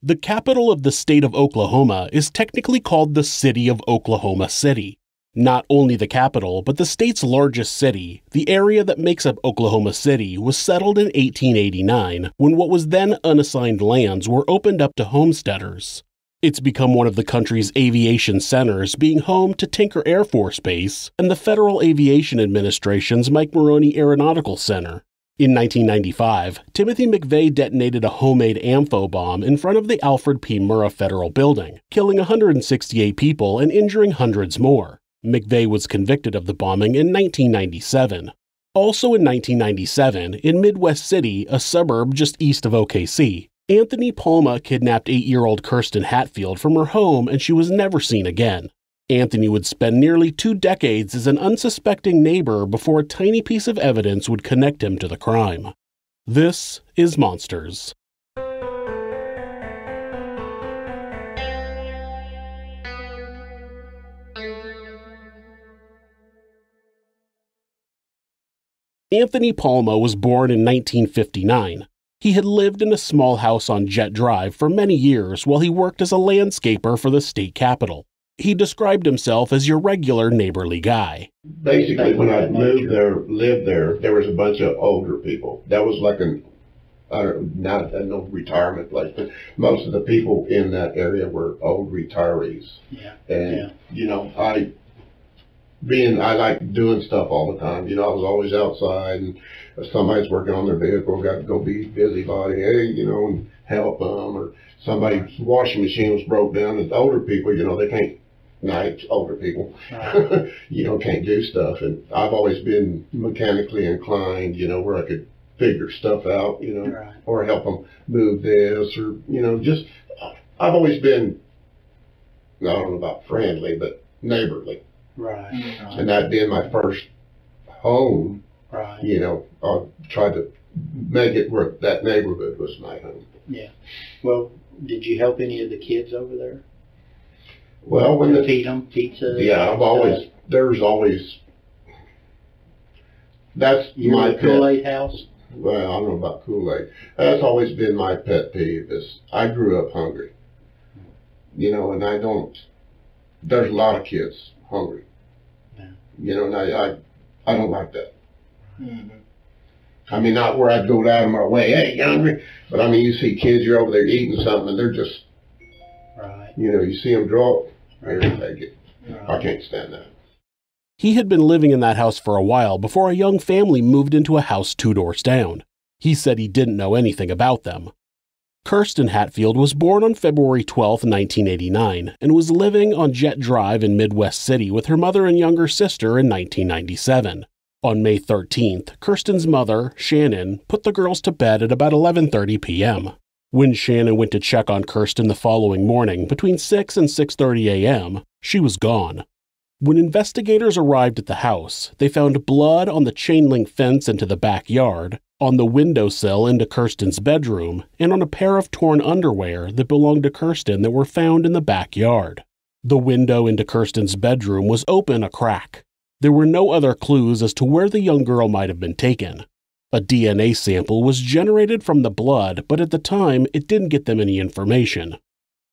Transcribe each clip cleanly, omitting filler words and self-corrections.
The capital of the state of Oklahoma is technically called the City of Oklahoma City. Not only the capital, but the state's largest city, the area that makes up Oklahoma City, was settled in 1889 when what was then unassigned lands were opened up to homesteaders. It's become one of the country's aviation centers, being home to Tinker Air Force Base and the Federal Aviation Administration's Mike Maroney Aeronautical Center. In 1995, Timothy McVeigh detonated a homemade AMPHO bomb in front of the Alfred P. Murrah Federal Building, killing 168 people and injuring hundreds more. McVeigh was convicted of the bombing in 1997. Also in 1997, in Midwest City, a suburb just east of OKC, Anthony Palma kidnapped 8-year-old Kirsten Hatfield from her home and she was never seen again. Anthony would spend nearly 2 decades as an unsuspecting neighbor before a tiny piece of evidence would connect him to the crime. This is Monsters. Anthony Palma was born in 1959. He had lived in a small house on Jet Drive for many years while he worked as a landscaper for the state capitol. He described himself as your regular neighborly guy. Basically, when I lived there was a bunch of older people. That was like not a no retirement place, but most of the people in that area were old retirees. Yeah. And, I like doing stuff all the time. I was always outside, and if somebody's working on their vehicle, got to go be busybody, and help them, or somebody's washing machine was broke down, and older people, they can't, older people, Right. Can't do stuff. And I've always been mechanically inclined, where I could figure stuff out, Right. or help them move this, or, I've always been, I don't know about friendly, but neighborly. Right. And that being my first home, Right. I tried to make it where that neighborhood was my home. Yeah. Well, did you help any of the kids over there? Well, when to feed them pizza? Yeah, there's always, that's my pet. Kool-Aid house? Well, I don't know about Kool-Aid. That's always been my pet peeve, is I grew up hungry. And there's a lot of kids hungry. Yeah. And I don't like that. Mm-hmm. I mean, not where I'd go out of my way, hey, you hungry? But I mean, you see kids, you're over there eating something, and they're just, right. You see them drop, here, Right. take it. Right. I can't stand that. He had been living in that house for a while before a young family moved into a house 2 doors down. He said he didn't know anything about them. Kirsten Hatfield was born on February 12, 1989, and was living on Jet Drive in Midwest City with her mother and younger sister in 1997. On May 13th, Kirsten's mother, Shannon, put the girls to bed at about 11:30 p.m. When Shannon went to check on Kirsten the following morning, between 6 and 6:30 a.m., she was gone. When investigators arrived at the house, they found blood on the chain-link fence into the backyard, on the windowsill into Kirsten's bedroom, and on a pair of torn underwear that belonged to Kirsten that were found in the backyard. The window into Kirsten's bedroom was open a crack. There were no other clues as to where the young girl might have been taken. A DNA sample was generated from the blood, but at the time, it didn't get them any information.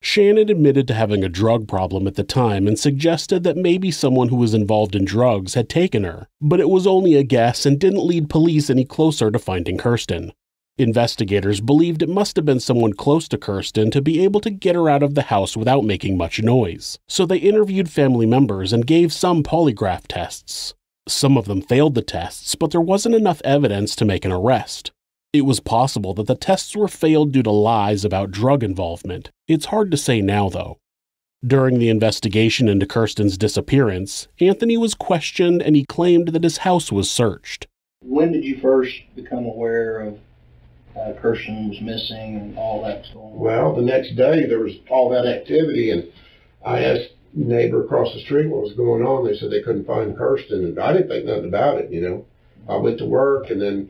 Shannon admitted to having a drug problem at the time and suggested that maybe someone who was involved in drugs had taken her, but it was only a guess and didn't lead police any closer to finding Kirsten. Investigators believed it must have been someone close to Kirsten to be able to get her out of the house without making much noise, so they interviewed family members and gave some polygraph tests. Some of them failed the tests, but there wasn't enough evidence to make an arrest. It was possible that the tests were failed due to lies about drug involvement. It's hard to say now, though. During the investigation into Kirsten's disappearance, Anthony was questioned and he claimed that his house was searched. When did you first become aware of Kirsten was missing and all that going on? Well, the next day there was all that activity, and I asked the neighbor across the street what was going on. They said they couldn't find Kirsten, and I didn't think nothing about it, I went to work, and then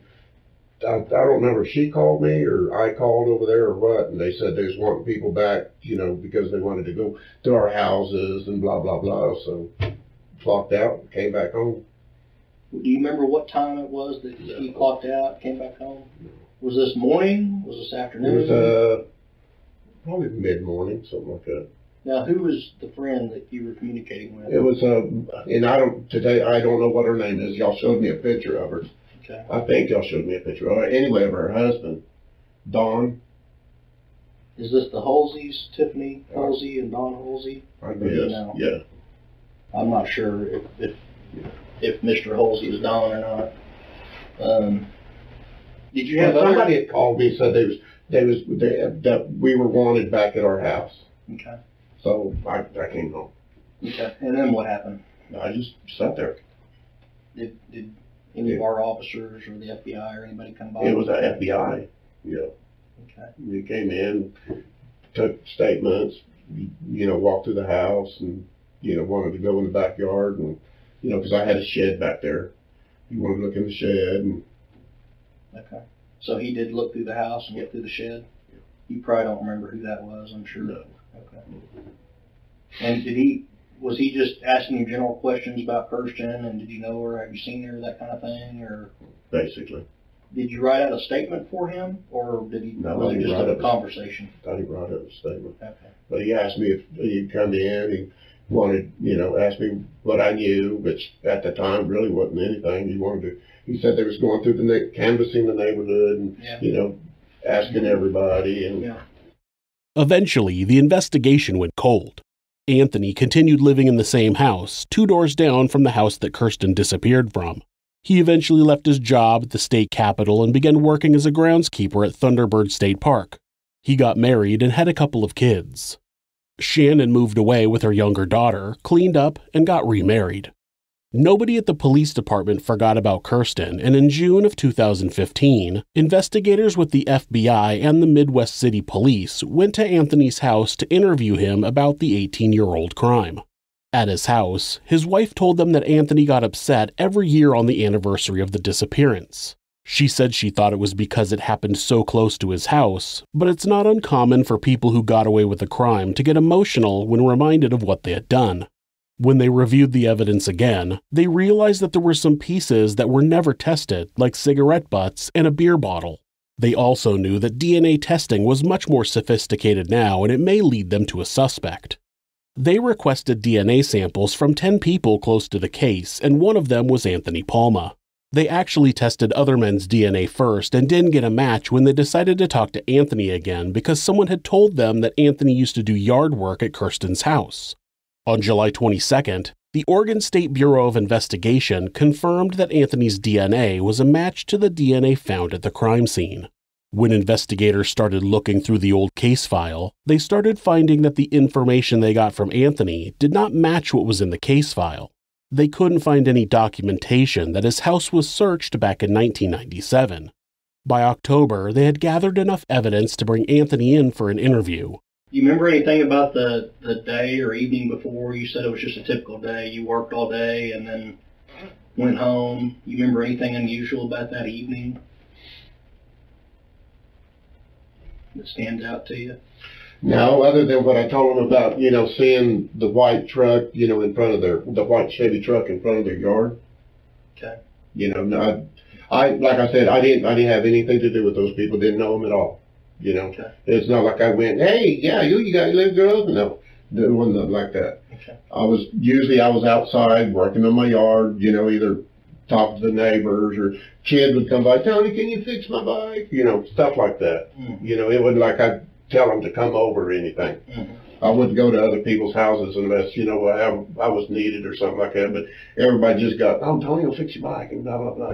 I don't remember if she called me or I called over there or what, and they said they was wanting people back, because they wanted to go to our houses and blah, blah, blah. So clocked out and came back home. Do you remember what time it was that you clocked out, came back home? Was this morning? Was this afternoon? It was probably mid-morning, something like that. Now, who was the friend that you were communicating with? It was, and I don't know what her name is. Y'all showed me a picture of her. Okay. I think y'all showed me a picture of her. Anyway, of her husband, Don. Is this the Halseys, Tiffany Halsey and Don Halsey? I guess, yeah. I'm not sure if Mr. Halsey is Don or not. Did you have somebody had called me and said that we were wanted back at our house. Okay. So I came home. Okay. And then what happened? I just sat there. Did any of our officers or the FBI or anybody come by? It was the FBI. Yeah. Okay. They came in, took statements, walked through the house and, wanted to go in the backyard and, because I had a shed back there. He wanted to look in the shed and. Okay. So he did look through the house and look through the shed? Yeah. You probably don't remember who that was, I'm sure. No. Okay. And was he just asking you general questions about Kirsten and did you know her, have you seen her, that kind of thing, or? Basically. Did you write out a statement for him, or was it just a conversation? I thought he wrote out a statement. Okay. But he asked me if he'd come in, he wanted, asked me what I knew, which at the time really wasn't anything. He said they was going through canvassing the neighborhood and, asking everybody. And Eventually, the investigation went cold. Anthony continued living in the same house, 2 doors down from the house that Kirsten disappeared from. He eventually left his job at the state capitol and began working as a groundskeeper at Thunderbird State Park. He got married and had a couple of kids. Shannon moved away with her younger daughter, cleaned up, and got remarried. Nobody at the police department forgot about Kirsten, and in June of 2015, investigators with the FBI and the Midwest City Police went to Anthony's house to interview him about the 18-year-old crime. At his house, his wife told them that Anthony got upset every year on the anniversary of the disappearance. She said she thought it was because it happened so close to his house, but it's not uncommon for people who got away with a crime to get emotional when reminded of what they had done. When they reviewed the evidence again, they realized that there were some pieces that were never tested, like cigarette butts and a beer bottle. They also knew that DNA testing was much more sophisticated now, and it may lead them to a suspect. They requested DNA samples from 10 people close to the case, and one of them was Anthony Palma. They actually tested other men's DNA first and didn't get a match when they decided to talk to Anthony again because someone had told them that Anthony used to do yard work at Kirsten's house. On July 22nd, the Oregon State Bureau of Investigation confirmed that Anthony's DNA was a match to the DNA found at the crime scene. When investigators started looking through the old case file, they started finding that the information they got from Anthony did not match what was in the case file. They couldn't find any documentation that his house was searched back in 1997. By October, they had gathered enough evidence to bring Anthony in for an interview. Do you remember anything about the day or evening before? You said it was just a typical day. You worked all day and then went home. You remember anything unusual about that evening that stands out to you? No, other than what I told them about, seeing the white truck, in front of the white Chevy truck in front of their yard. Okay. I like I said, I didn't have anything to do with those people. Didn't know them at all. Okay. It's not like I went, hey, yeah, you got live girls. No, it wasn't nothing like that. Okay. I was outside working on my yard, either talking to the neighbors or kids would come by, Tony, can you fix my bike? Stuff like that. Mm-hmm. It wasn't like I'd tell them to come over or anything. Mm-hmm. I wouldn't go to other people's houses unless, I was needed or something like that. But everybody just got, oh, Tony will fix your bike and blah, blah, blah,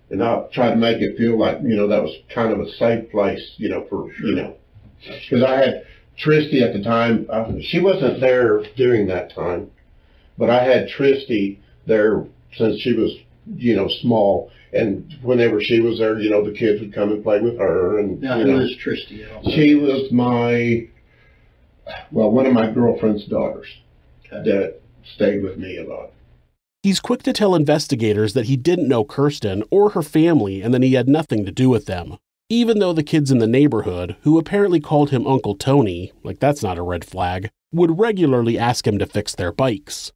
And I tried to make it feel like, that was kind of a safe place, because I had Tristy at the time. She wasn't there during that time, but I had Tristy there since she was, small. And whenever she was there, the kids would come and play with her. And now, who is Tristy? She was one of my girlfriend's daughters that stayed with me a lot. He's quick to tell investigators that he didn't know Kirsten or her family and that he had nothing to do with them, even though the kids in the neighborhood, who apparently called him Uncle Tony, like that's not a red flag, would regularly ask him to fix their bikes.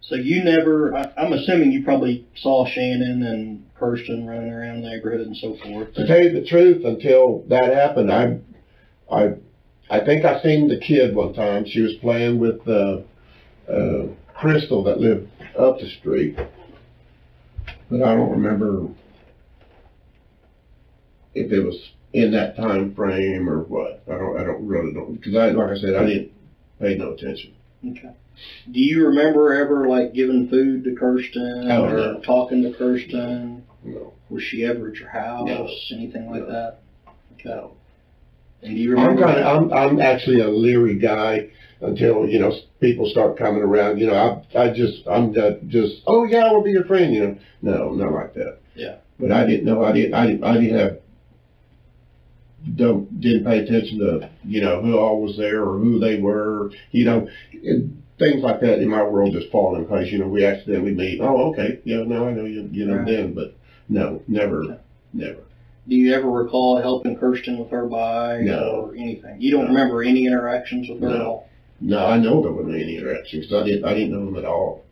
So you never, I'm assuming you probably saw Shannon and Kirsten running around the neighborhood and so forth. To tell you the truth, until that happened, I I think I seen the kid one time. She was playing with Crystal that lived up the street, but I don't remember if it was in that time frame or what. I don't really know, because like I said, I didn't pay no attention. Okay. Do you remember ever like giving food to Kirsten or talking to Kirsten? No. Was she ever at your house? No. Anything like No. that? Okay. And do you remember? I'm actually a leery guy until people start coming around. I'm just oh yeah, I will be your friend. No, not like that. Yeah. But I didn't know. I didn't pay attention to who all was there or who they were. Things like that in my world just fall in place. We accidentally meet. Oh, okay. Yeah, now I know you. Right. Then, but no, never. Do you ever recall helping Kirsten with her bike or anything? You don't remember any interactions with her at all? No, I know there wasn't any interactions. I didn't know them at all.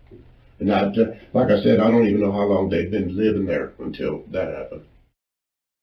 And like I said, I don't even know how long they'd been living there until that happened.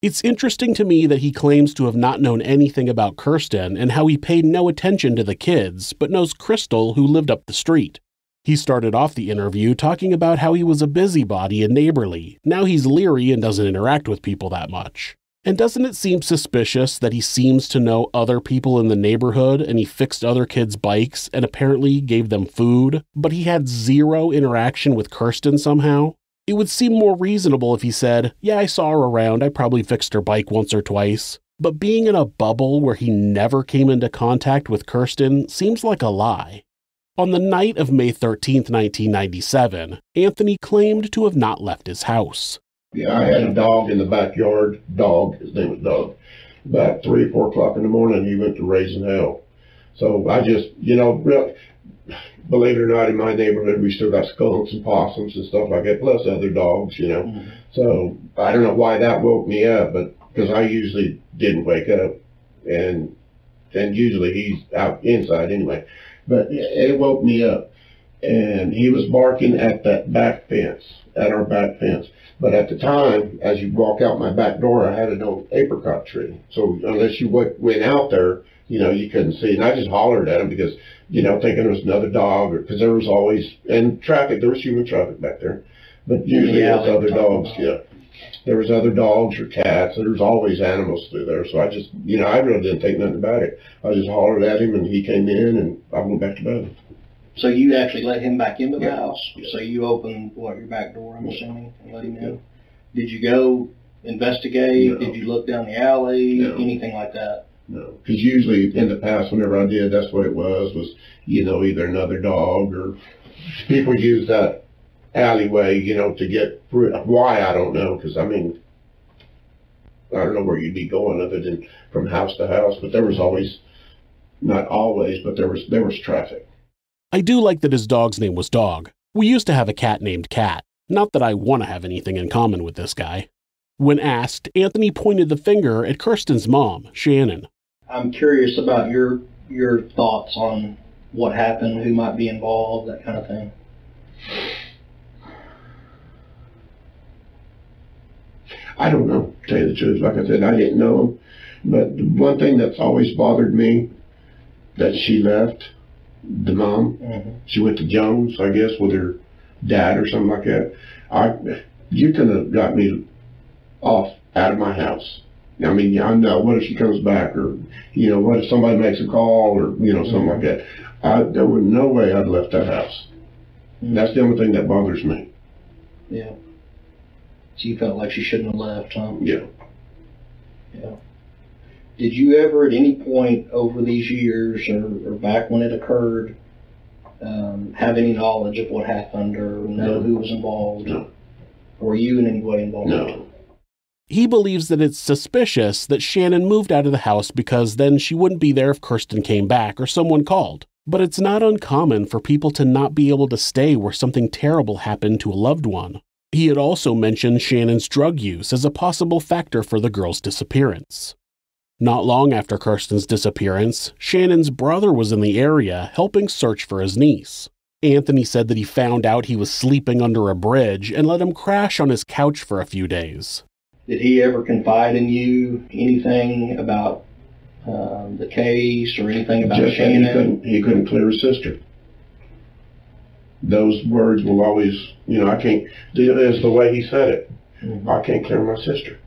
It's interesting to me that he claims to have not known anything about Kirsten and how he paid no attention to the kids, but knows Crystal, who lived up the street. He started off the interview talking about how he was a busybody and neighborly. Now he's leery and doesn't interact with people that much. And doesn't it seem suspicious that he seems to know other people in the neighborhood and he fixed other kids' bikes and apparently gave them food, but he had zero interaction with Kirsten somehow? It would seem more reasonable if he said, yeah, I saw her around, I probably fixed her bike once or twice. But being in a bubble where he never came into contact with Kirsten seems like a lie. On the night of May 13th, 1997, Anthony claimed to have not left his house. Yeah, I had a dog in the backyard. His name was Dog. About 3 or 4 o'clock in the morning, he went to raising hell. So I just, believe it or not, in my neighborhood, we still got skunks and possums and stuff like that, plus other dogs, Mm-hmm. So I don't know why that woke me up, but because I usually didn't wake up, and usually he's out inside anyway. But it woke me up, and he was barking at that back fence, at our back fence. But at the time, as you walk out my back door, I had an old apricot tree. So unless you went out there, you couldn't see. And I just hollered at him because, thinking there was another dog, because there was always, and traffic, there was human traffic back there. But usually there was other dogs, There was other dogs or cats. There was always animals through there. So I just, I really didn't think nothing about it. I just hollered at him, and he came in, and I went back to bed. So you actually let him back into the Yeah. house? Yeah. So you opened, your back door, I'm assuming, and let him in? Did you go investigate? No. Did you look down the alley? No. Anything like that? No, because usually in the past, whenever I did, that's what it was either another dog or people use that alleyway, to get through. Why, I don't know, because I don't know where you'd be going other than from house to house, but there was always, not always, but there was traffic. I do like that his dog's name was Dog. We used to have a cat named Cat. Not that I want to have anything in common with this guy. When asked, Anthony pointed the finger at Kirsten's mom, Shannon. I'm curious about your thoughts on what happened, who might be involved, that kind of thing. I don't know, to tell you the truth. Like I said, I didn't know him. But the one thing that's always bothered me, that she left, the mom, she went to Jones, I guess, with her dad or something like that. You could have got me off out of my house. I mean, I know, what if she comes back, or, what if somebody makes a call, or, something like that. There was no way I'd left that house. That's the only thing that bothers me. Yeah. So you felt like she shouldn't have left, huh? Yeah. Yeah. Did you ever at any point over these years or back when it occurred have any knowledge of what happened or know who was involved? No. Or were you in any way involved? No. He believes that it's suspicious that Shannon moved out of the house because then she wouldn't be there if Kirsten came back or someone called. But it's not uncommon for people to not be able to stay where something terrible happened to a loved one. He had also mentioned Shannon's drug use as a possible factor for the girl's disappearance. Not long after Kirsten's disappearance, Shannon's brother was in the area helping search for his niece. Anthony said that he found out he was sleeping under a bridge and let him crash on his couch for a few days. Did he ever confide in you anything about the case or anything about Just that Shannon? he couldn't clear his sister. Those words will always, I can't, is the way he said it. Mm-hmm. I can't clear my sister.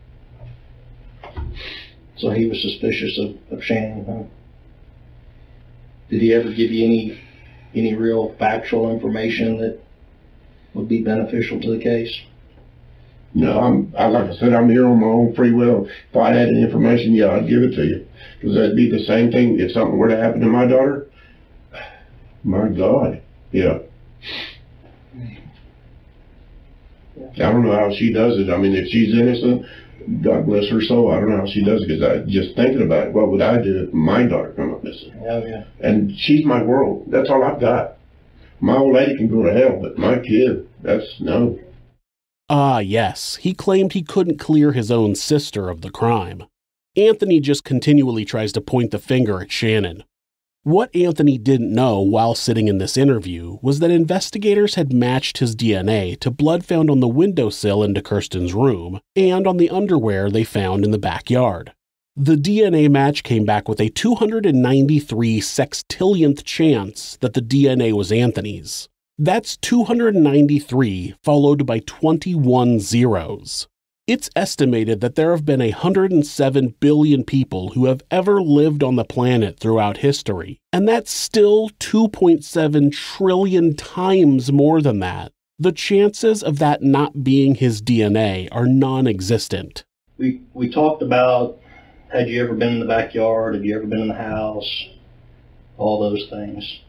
So he was suspicious of Shannon, huh? Did he ever give you any real factual information that would be beneficial to the case? No, like I said, I'm here on my own free will. If I had any information, yeah, I'd give it to you. Because that'd be the same thing if something were to happen to my daughter. My God, yeah. I don't know how she does it. I mean, if she's innocent, God bless her soul. I don't know how she does it, because I just thinking about it. What would I do if my daughter come up missing? Oh, yeah. And she's my world. That's all I've got. My old lady can go to hell, but my kid, that's no. Ah, yes, he claimed he couldn't clear his own sister of the crime. Anthony just continually tries to point the finger at Shannon. What Anthony didn't know while sitting in this interview was that investigators had matched his DNA to blood found on the windowsill into Kirsten's room and on the underwear they found in the backyard. The DNA match came back with a 293 sextillionth chance that the DNA was Anthony's. That's 293 followed by 21 zeros. It's estimated that there have been 107 billion people who have ever lived on the planet throughout history, and that's still 2.7 trillion times more than that. The chances of that not being his DNA are non-existent. We talked about, had you ever been in the backyard, had you ever been in the house, all those things,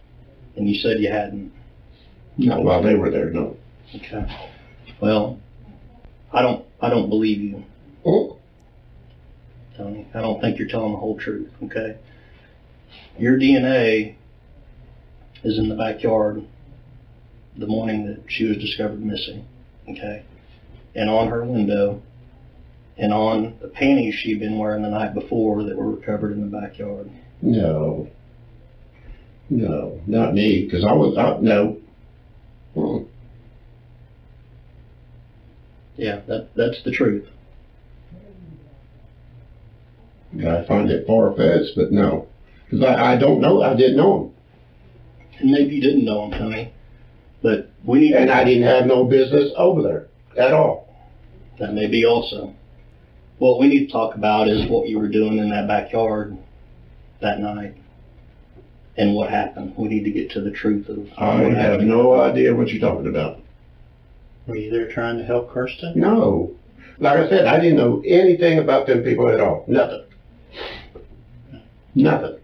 and you said you hadn't. Not while they were there, no. Okay. Well, I don't believe you, Tony. I don't think you're telling the whole truth, okay? Your DNA is in the backyard the morning that she was discovered missing, okay? And on her window, and on the panties she'd been wearing the night before that were recovered in the backyard. No, not me, because no. Yeah, that's the truth. I find it far-fetched, but no. Because I don't know, I didn't know him. And maybe you didn't know him, Tony, but we need And I didn't have no business over there, at all. That may be also. What we need to talk about is what you were doing in that backyard that night and what happened. We need to get to the truth of I what have happened. no idea what you're talking about. Were you there trying to help Kirsten? No. Like I said, I didn't know anything about them people at all. Nothing. Nothing.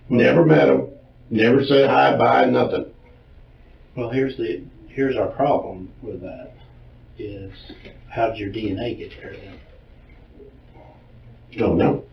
Never met them. Never said hi, bye, nothing. Well, here's our problem with that, is how did your DNA get there then? Don't know.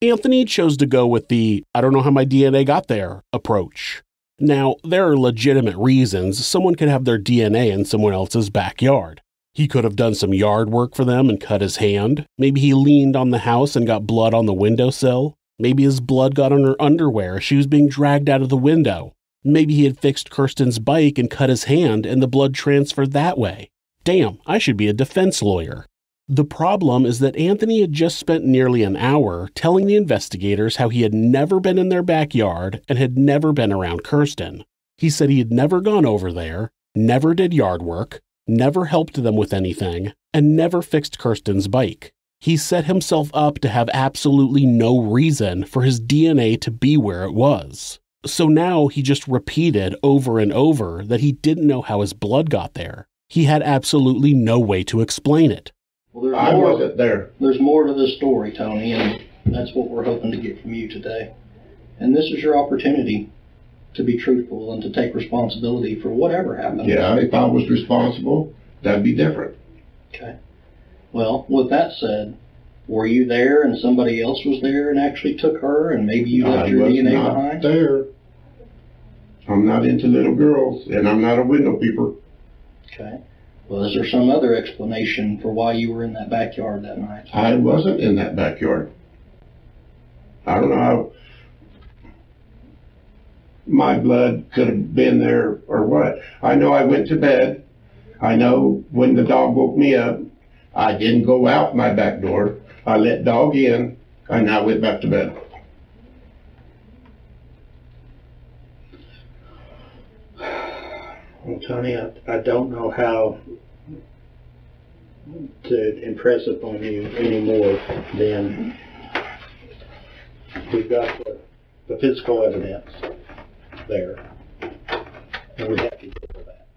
Anthony chose to go with the "I don't know how my DNA got there" approach. Now, there are legitimate reasons someone could have their DNA in someone else's backyard. He could have done some yard work for them and cut his hand. Maybe he leaned on the house and got blood on the windowsill. Maybe his blood got on her underwear as she was being dragged out of the window. Maybe he had fixed Kirsten's bike and cut his hand and the blood transferred that way. Damn, I should be a defense lawyer. The problem is that Anthony had just spent nearly an hour telling the investigators how he had never been in their backyard and had never been around Kirsten. He said he had never gone over there, never did yard work, never helped them with anything, and never fixed Kirsten's bike. He set himself up to have absolutely no reason for his DNA to be where it was. So now he just repeated over and over that he didn't know how his blood got there. He had absolutely no way to explain it. Well, I wasn't there. There's more to this story, Tony, and that's what we're hoping to get from you today. And this is your opportunity to be truthful and to take responsibility for whatever happened. Yeah, if I was responsible, that'd be different. Okay. Well, with that said, were you there and somebody else was there and actually took her and maybe you left your DNA not behind? There. I'm not into little girls, and I'm not a window peeper. Okay. Well, is there some other explanation for why you were in that backyard that night? I wasn't in that backyard. I don't know how my blood could have been there or what. I know I went to bed. I know when the dog woke me up, I didn't go out my back door. I let dog in, And I went back to bed. Well, Tony, I don't know how to impress upon you any more than we've got the physical evidence there. And we have to deal with that,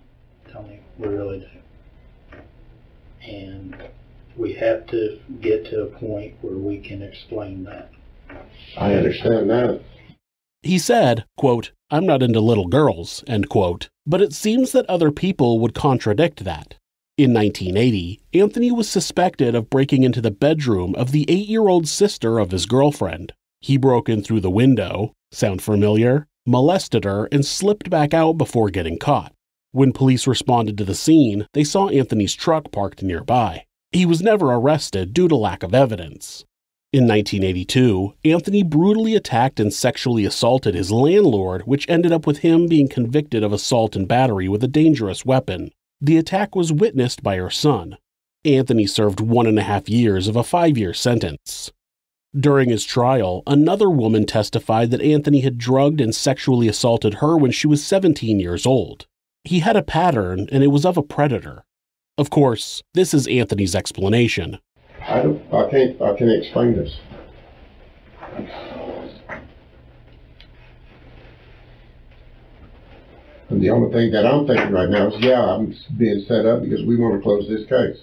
Tony. We really do. And we have to get to a point where we can explain that. I understand that. He said, quote, "I'm not into little girls," end quote, but it seems that other people would contradict that. In 1980, Anthony was suspected of breaking into the bedroom of the 8-year-old sister of his girlfriend. He broke in through the window, sound familiar, molested her, and slipped back out before getting caught. When police responded to the scene, they saw Anthony's truck parked nearby. He was never arrested due to lack of evidence. In 1982, Anthony brutally attacked and sexually assaulted his landlord, which ended up with him being convicted of assault and battery with a dangerous weapon. The attack was witnessed by her son. Anthony served 1.5 years of a 5-year sentence. During his trial, another woman testified that Anthony had drugged and sexually assaulted her when she was 17 years old. He had a pattern, and it was of a predator. Of course, this is Anthony's explanation. I can't explain this. And the only thing that I'm thinking right now is, I'm being set up because we want to close this case.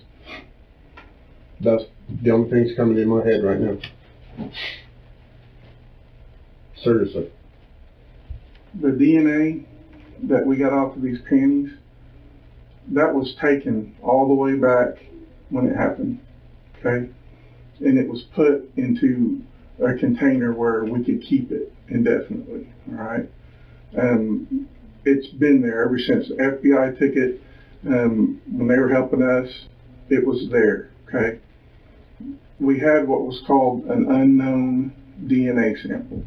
That's the only thing that's coming in my head right now. Seriously. The DNA that we got off of these panties, that was taken all the way back when it happened, okay? And it was put into a container where we could keep it indefinitely, all right? It's been there ever since the FBI took it. When they were helping us, it was there, okay? We had what was called an unknown DNA sample.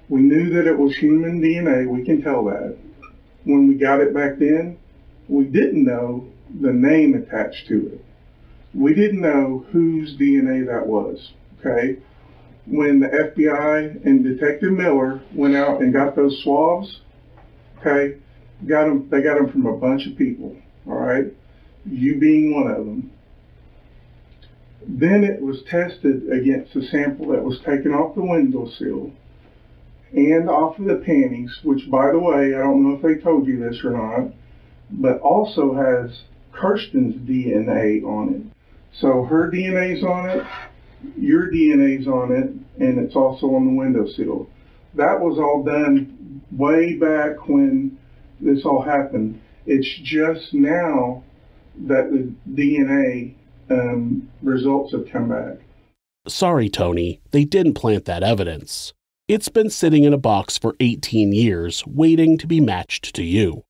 We knew that it was human DNA, we can tell that. When we got it back then, we didn't know the name attached to it. We didn't know whose DNA that was, okay? When the FBI and Detective Miller went out and got those swabs, okay, they got them from a bunch of people, all right? You being one of them. Then it was tested against the sample that was taken off the windowsill and off of the panties, which, by the way, I don't know if they told you this or not, but also has Kirsten's DNA on it. So her DNA's on it, your DNA's on it, and it's also on the windowsill. That was all done way back when this all happened. It's just now that the DNA results have come back. Sorry, Tony, they didn't plant that evidence. It's been sitting in a box for 18 years, waiting to be matched to you.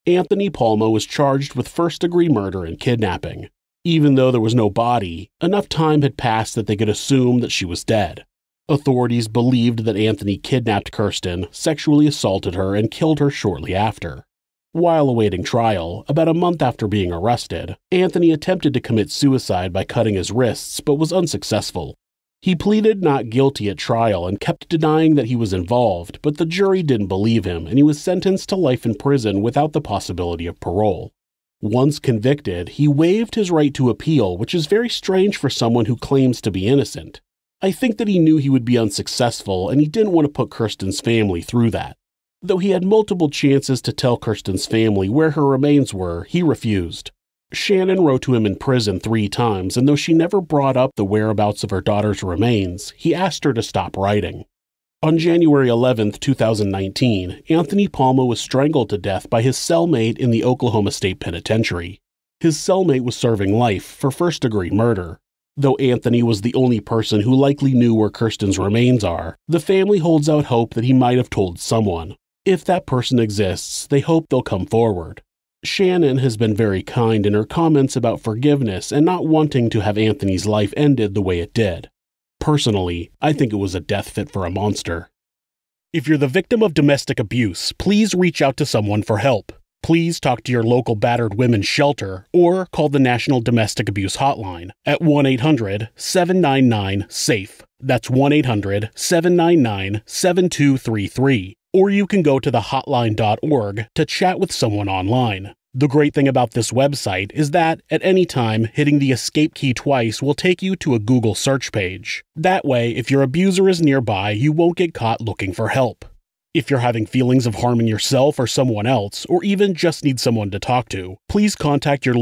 Anthony Palma was charged with first-degree murder and kidnapping. Even though there was no body, enough time had passed that they could assume that she was dead. Authorities believed that Anthony kidnapped Kirsten, sexually assaulted her, and killed her shortly after. While awaiting trial, about a month after being arrested, Anthony attempted to commit suicide by cutting his wrists but was unsuccessful. He pleaded not guilty at trial and kept denying that he was involved, but the jury didn't believe him and he was sentenced to life in prison without the possibility of parole. Once convicted, he waived his right to appeal, which is very strange for someone who claims to be innocent. I think that he knew he would be unsuccessful and he didn't want to put Kirsten's family through that. Though he had multiple chances to tell Kirsten's family where her remains were, he refused. Shannon wrote to him in prison 3 times, and though she never brought up the whereabouts of her daughter's remains, he asked her to stop writing. On January 11, 2019, Anthony Palma was strangled to death by his cellmate in the Oklahoma State Penitentiary. His cellmate was serving life for first-degree murder. Though Anthony was the only person who likely knew where Kirsten's remains are, the family holds out hope that he might have told someone. If that person exists, they hope they'll come forward. Shannon has been very kind in her comments about forgiveness and not wanting to have Anthony's life ended the way it did. Personally, I think it was a death fit for a monster. If you're the victim of domestic abuse, please reach out to someone for help. Please talk to your local battered women's shelter or call the National Domestic Abuse Hotline at 1-800-799-SAFE. That's 1-800-799-7233. Or you can go to thehotline.org to chat with someone online. The great thing about this website is that, at any time, hitting the escape key twice will take you to a Google search page. That way, if your abuser is nearby, you won't get caught looking for help. If you're having feelings of harming yourself or someone else, or even just need someone to talk to, please contact your